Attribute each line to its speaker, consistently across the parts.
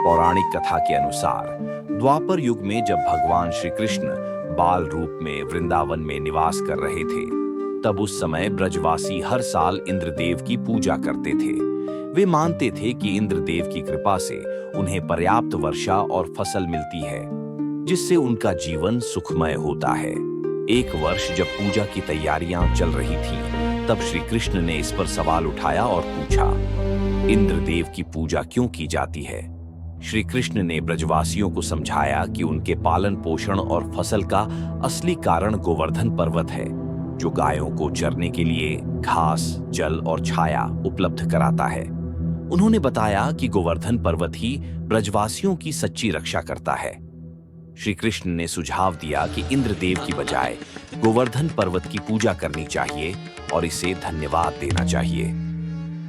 Speaker 1: पौराणिक कथा के अनुसार द्वापर युग में जब भगवान श्री कृष्ण बाल रूप में वृंदावन में निवास कर रहे थे, तब उस समय ब्रजवासी हर साल इंद्रदेव की पूजा करते थे। वे मानते थे कि इंद्रदेव की कृपा से उन्हें पर्याप्त वर्षा और फसल मिलती है, जिससे उनका जीवन सुखमय होता है। एक वर्ष जब पूजा की तैयारियां चल रही थीं, तब श्री कृष्ण ने इस पर सवाल उठाया और पूछा, इंद्रदेव की पूजा क्यों की जाती है? श्री कृष्ण ने ब्रजवासियों को समझाया कि उनके पालन पोषण और फसल का असली कारण गोवर्धन पर्वत है, जो गायों को चरने के लिए घास, जल और छाया उपलब्ध कराता है। उन्होंने बताया कि गोवर्धन पर्वत ही ब्रजवासियों की सच्ची रक्षा करता है। श्री कृष्ण ने सुझाव दिया कि इंद्रदेव की बजाय गोवर्धन पर्वत की पूजा करनी चाहिए और इसे धन्यवाद देना चाहिए।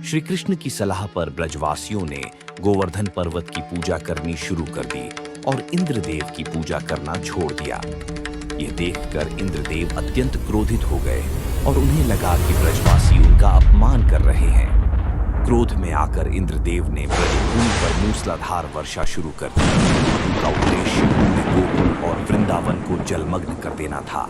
Speaker 1: श्री कृष्ण की सलाह पर ब्रजवासियों ने गोवर्धन पर्वत की पूजा करनी शुरू कर दी और इंद्रदेव की पूजा करना छोड़ दिया। यह देखकर इंद्रदेव अत्यंत क्रोधित हो गए और उन्हें लगा कि ब्रजवासी उनका अपमान कर रहे हैं। क्रोध में आकर इंद्रदेव ने ब्रजभूमि पर मूसलाधार वर्षा शुरू कर दी। उनका उद्देश्य गोकुल और वृंदावन को जलमग्न कर देना था।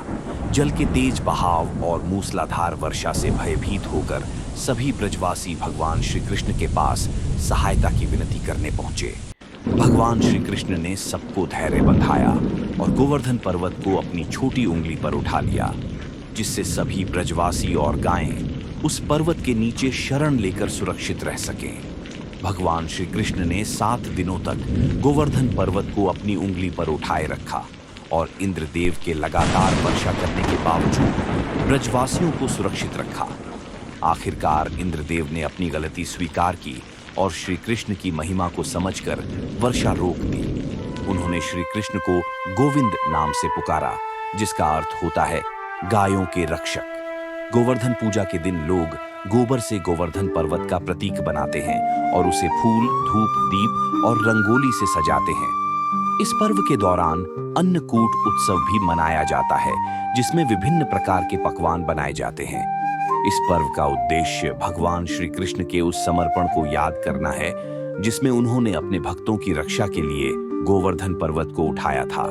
Speaker 1: जल के तेज बहाव और मूसलाधार वर्षा से भयभीत होकर सभी ब्रजवासी भगवान श्री कृष्ण के पास सहायता की विनती करने पहुंचे। भगवान श्री कृष्ण ने सबको धैर्य बंधाया और गोवर्धन पर्वत को अपनी छोटी उंगली पर उठा लिया, जिससे सभी ब्रजवासी और गायें उस पर्वत के नीचे शरण लेकर सुरक्षित रह सकें। भगवान श्री कृष्ण ने 7 दिनों तक गोवर्धन पर्वत को अपनी उंगली पर उठाए रखा और इंद्रदेव के लगातार वर्षा करने के बावजूद ब्रजवासियों को सुरक्षित रखा। आखिरकार इंद्रदेव ने अपनी गलती स्वीकार की और श्री कृष्ण की महिमा को समझकर वर्षा रोक दी। उन्होंने श्री कृष्ण को गोविंद नाम से पुकारा, जिसका अर्थ होता है गायों के रक्षक। गोवर्धन पूजा के दिन लोग गोबर से गोवर्धन पर्वत का प्रतीक बनाते हैं और उसे फूल, धूप, दीप और रंगोली से सजाते हैं। इस पर्व के दौरान अन्नकूट उत्सव भी मनाया जाता है, जिसमें विभिन्न प्रकार के पकवान बनाए जाते हैं। इस पर्व का उद्देश्य भगवान श्री कृष्ण के उस समर्पण को याद करना है, जिसमें उन्होंने अपने भक्तों की रक्षा के लिए गोवर्धन पर्वत को उठाया था।